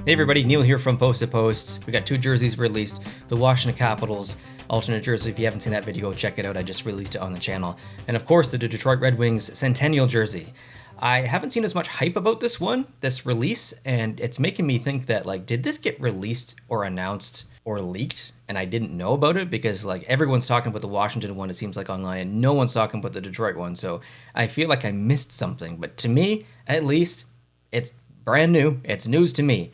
Hey everybody, Neil here from Post to Posts. We got two jerseys released. The Washington Capitals alternate jersey. If you haven't seen that video, go check it out. I just released it on the channel. And of course, the Detroit Red Wings Centennial jersey. I haven't seen as much hype about this release, and it's making me think that, like, did this get released or announced or leaked and I didn't know about it? Because, like, everyone's talking about the Washington one, it seems like, online, and no one's talking about the Detroit one. So I feel like I missed something. But to me, at least, it's brand new. It's news to me.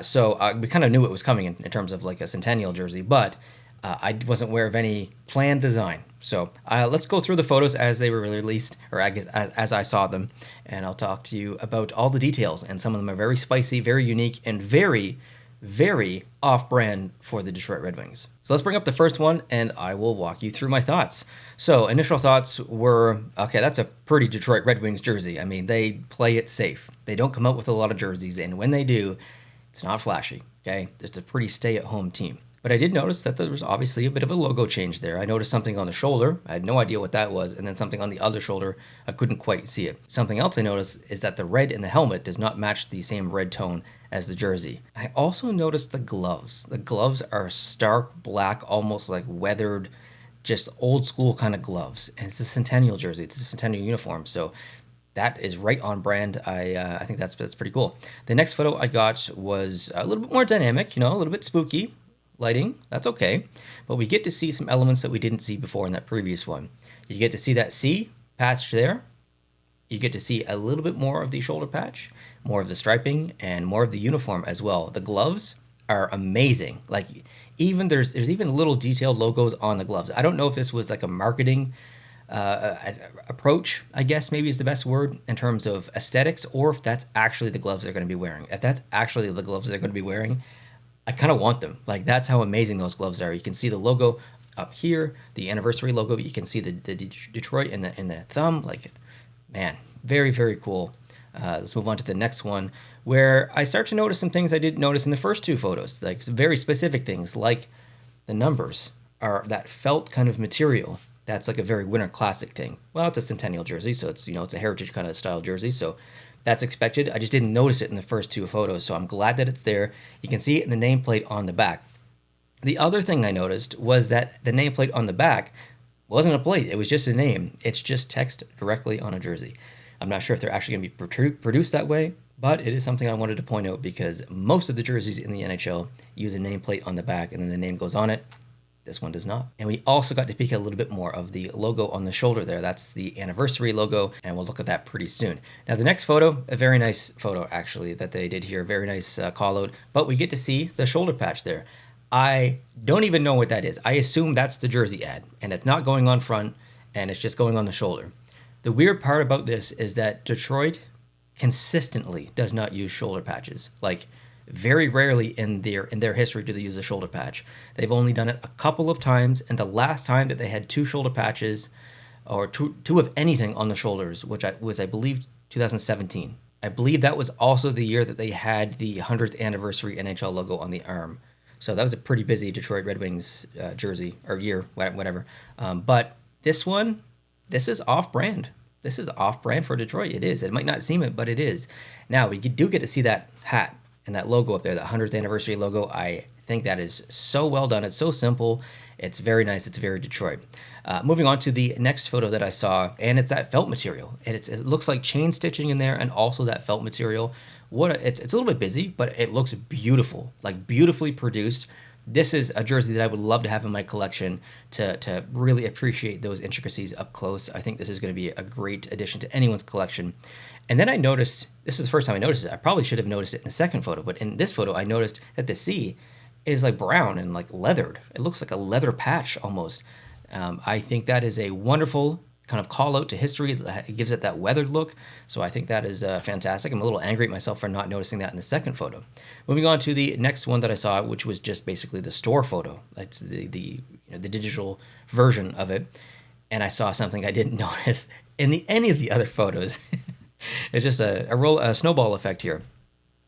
So we kind of knew it was coming in terms of like a Centennial jersey, but I wasn't aware of any planned design. So let's go through the photos as they were released, or I guess as I saw them, and I'll talk to you about all the details. And some of them are very spicy, very unique, and very, very off-brand for the Detroit Red Wings. So let's bring up the first one, and I will walk you through my thoughts. So initial thoughts were, okay, that's a pretty Detroit Red Wings jersey. I mean, they play it safe. They don't come out with a lot of jerseys, and when they do, it's not flashy, okay? It's a pretty stay-at-home team. But I did notice that there was obviously a bit of a logo change there. I noticed something on the shoulder. I had no idea what that was. And then something on the other shoulder, I couldn't quite see it. Something else I noticed is that the red in the helmet does not match the same red tone as the jersey. I also noticed the gloves. The gloves are stark black, almost like weathered, just old school kind of gloves. And it's a Centennial jersey. It's a Centennial uniform. So that is right on brand. I think that's pretty cool. The next photo I got was a little bit more dynamic, a little bit spooky. Lighting, that's okay. But we get to see some elements that we didn't see before in that previous one. You get to see that C patch there. You get to see a little bit more of the shoulder patch, more of the striping, and more of the uniform as well. The gloves are amazing. Like, even there's even little detailed logos on the gloves. I don't know if this was like a marketing approach, I guess maybe is the best word, in terms of aesthetics, or if that's actually the gloves they're going to be wearing. If that's actually the gloves they're going to be wearing, I kind of want them. Like, that's how amazing those gloves are. You can see the logo up here, the anniversary logo. You can see the Detroit in the thumb. Like, man, very, very cool. Let's move on to the next one, where I start to notice some things I didn't notice in the first two photos, like very specific things, like the numbers are that felt kind of material. That's like a very Winter Classic thing. Well, it's a Centennial jersey, so it's it's a heritage kind of style jersey, so that's expected. I just didn't notice it in the first two photos, so I'm glad that it's there. You can see it in the nameplate on the back. The other thing I noticed was that the nameplate on the back wasn't a plate. It was just a name. It's just text directly on a jersey. I'm not sure if they're actually going to be produced that way, but it is something I wanted to point out because most of the jerseys in the NHL use a nameplate on the back and then the name goes on it. This one does not. And we also got to peek a little bit more of the logo on the shoulder there. That's the anniversary logo, and we'll look at that pretty soon. Now, the next photo, a very nice photo, actually, that they did here. Very nice call out. But we get to see the shoulder patch there. I don't even know what that is. I assume that's the jersey ad, and it's not going on front, and it's just going on the shoulder. The weird part about this is that Detroit consistently does not use shoulder patches. Like, very rarely in their history do they use a shoulder patch. They've only done it a couple of times, and the last time that they had two shoulder patches, or two of anything on the shoulders, which I believe 2017. I believe that was also the year that they had the 100th anniversary NHL logo on the arm. So that was a pretty busy Detroit Red Wings jersey, or year, whatever. But this one, this is off-brand. This is off-brand for Detroit. It is. It might not seem it, but it is. Now, we do get to see that hat and that logo up there, the 100th anniversary logo. I think that is so well done. It's so simple. It's very nice. It's very Detroit. Moving on to the next photo that I saw, and it's that felt material. And it looks like chain stitching in there, and also that felt material. It's a little bit busy, but it looks beautiful, like beautifully produced. This is a jersey that I would love to have in my collection to really appreciate those intricacies up close. I think this is going to be a great addition to anyone's collection. And then I noticed, this is the first time I noticed it. I probably should have noticed it in the second photo, but in this photo, I noticed that the C is like brown and like leathered. It looks like a leather patch almost. I think that is a wonderful kind of call out to history. It gives it that weathered look. So I think that is fantastic. I'm a little angry at myself for not noticing that in the second photo. Moving on to the next one that I saw, which was just basically the store photo. That's the digital version of it. And I saw something I didn't notice in any of the other photos. It's just a snowball effect here.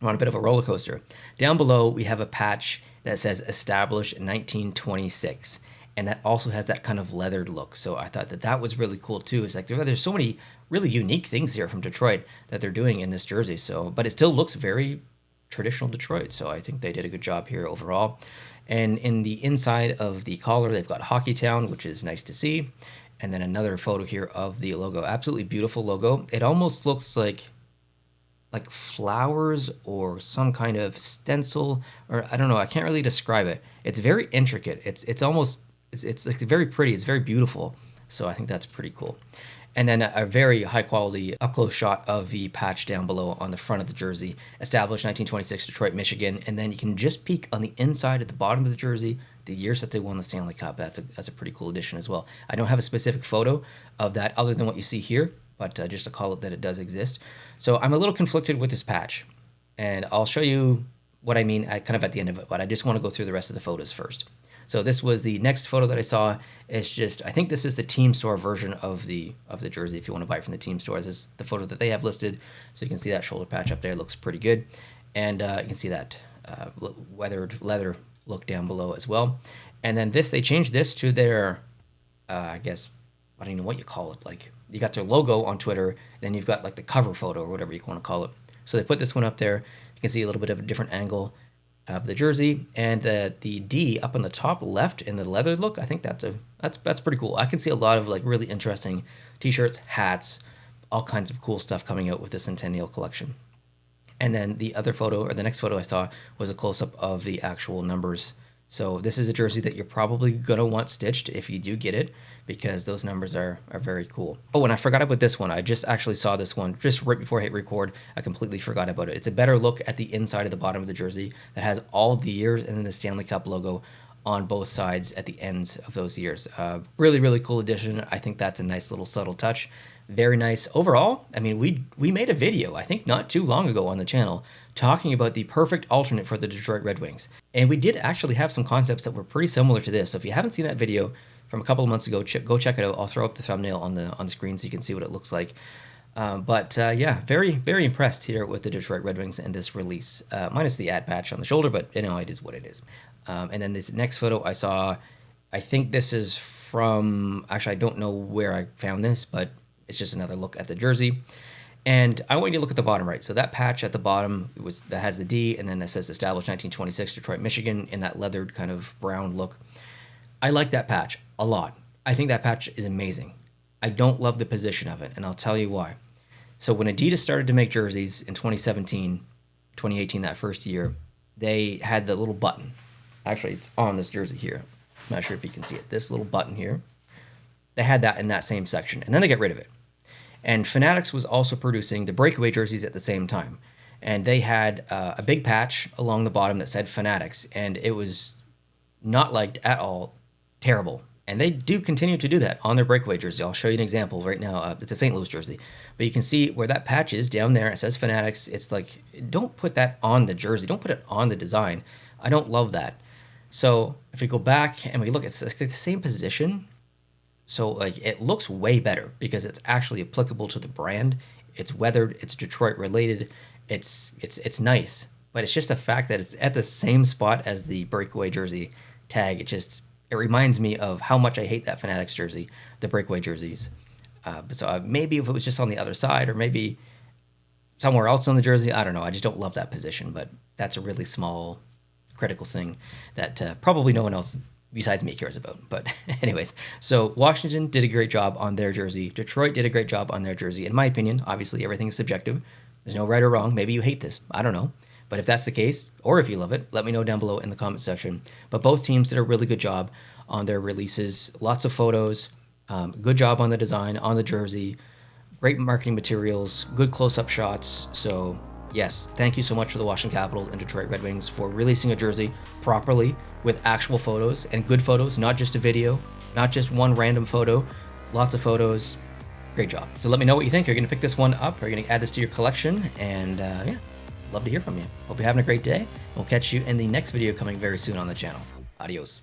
We're on a bit of a roller coaster. Down below, we have a patch that says established 1926. And that also has that kind of leathered look. So I thought that was really cool too. It's like there's so many really unique things here from Detroit that they're doing in this jersey. So, but it still looks very traditional Detroit. So I think they did a good job here overall. And in the inside of the collar, they've got Hockeytown, which is nice to see. And then another photo here of the logo. Absolutely beautiful logo. It almost looks like flowers or some kind of stencil, or I don't know. I can't really describe it. It's very intricate. It's almost it's like very pretty. It's very beautiful. So I think that's pretty cool. And then a very high quality up close shot of the patch down below on the front of the jersey. Established 1926 Detroit, Michigan. And then you can just peek on the inside at the bottom of the jersey, the years that they won the Stanley Cup. That's a pretty cool addition as well. I don't have a specific photo of that other than what you see here, but just to call it that it does exist. So I'm a little conflicted with this patch, and I'll show you what I mean kind of at the end of it, but I just want to go through the rest of the photos first. So this was the next photo that I saw. It's just, I think this is the team store version of the jersey. If you want to buy it from the team store, this is the photo that they have listed. So you can see that shoulder patch up there looks pretty good. And you can see that weathered leather look down below as well. And then they changed this to their, I guess, I don't even know what you call it. Like, you got their logo on Twitter, then you've got like the cover photo or whatever you want to call it. So they put this one up there. You can see a little bit of a different angle of the jersey, and the D up on the top left in the leather look. I think that's pretty cool. I can see a lot of like really interesting t-shirts, hats, all kinds of cool stuff coming out with the Centennial collection. And then the other photo, or the next photo I saw, was a close-up of the actual numbers. So this is a jersey that you're probably going to want stitched if you do get it, because those numbers are very cool. Oh, and I forgot about this one. I just actually saw this one just right before I hit record. I completely forgot about it. It's a better look at the inside of the bottom of the jersey that has all the years and then the Stanley Cup logo on both sides at the ends of those years. Really, really cool addition. I think that's a nice little subtle touch. Very nice. Overall, I mean, we made a video, I think not too long ago on the channel, talking about the perfect alternate for the Detroit Red Wings. And we did actually have some concepts that were pretty similar to this. So if you haven't seen that video from a couple of months ago, go check it out. I'll throw up the thumbnail on the screen so you can see what it looks like. Yeah, very, very impressed here with the Detroit Red Wings and this release, minus the ad patch on the shoulder, but you know, it is what it is. And then this next photo I saw, I think this is from, actually, I don't know where I found this, but it's just another look at the jersey. And I want you to look at the bottom right. So that patch at the bottom that has the D, and then it says established 1926 Detroit, Michigan, in that leathered kind of brown look. I like that patch a lot. I think that patch is amazing. I don't love the position of it, and I'll tell you why. So when Adidas started to make jerseys in 2017, 2018, that first year, they had the little button. Actually, it's on this jersey here. I'm not sure if you can see it. This little button here. They had that in that same section, and then they got rid of it. And Fanatics was also producing the breakaway jerseys at the same time. And they had a big patch along the bottom that said Fanatics, and it was not liked at all. Terrible. And they do continue to do that on their breakaway jersey. I'll show you an example right now. It's a St. Louis jersey. But you can see where that patch is down there. It says Fanatics. It's like, don't put that on the jersey. Don't put it on the design. I don't love that. So if we go back and we look at the same position, so like it looks way better because it's actually applicable to the brand. It's weathered, it's Detroit related, it's nice. But it's just the fact that it's at the same spot as the breakaway jersey tag. It reminds me of how much I hate that Fanatics jersey, the breakaway jerseys. So maybe if it was just on the other side, or maybe somewhere else on the jersey, I don't know. I just don't love that position, but that's a really small critical thing that probably no one else besides me cares about. But anyways, so Washington did a great job on their jersey. Detroit did a great job on their jersey. In my opinion, obviously everything is subjective. There's no right or wrong. Maybe you hate this. I don't know. But if that's the case, or if you love it, let me know down below in the comment section. But both teams did a really good job on their releases. Lots of photos. Good job on the design, on the jersey. Great marketing materials. Good close-up shots. So yes, thank you so much for the Washington Capitals and Detroit Red Wings for releasing a jersey properly with actual photos and good photos, not just a video, not just one random photo, lots of photos. Great job. So let me know what you think. Are you going to pick this one up? Are you going to add this to your collection? And yeah, love to hear from you. Hope you're having a great day. We'll catch you in the next video coming very soon on the channel. Adios.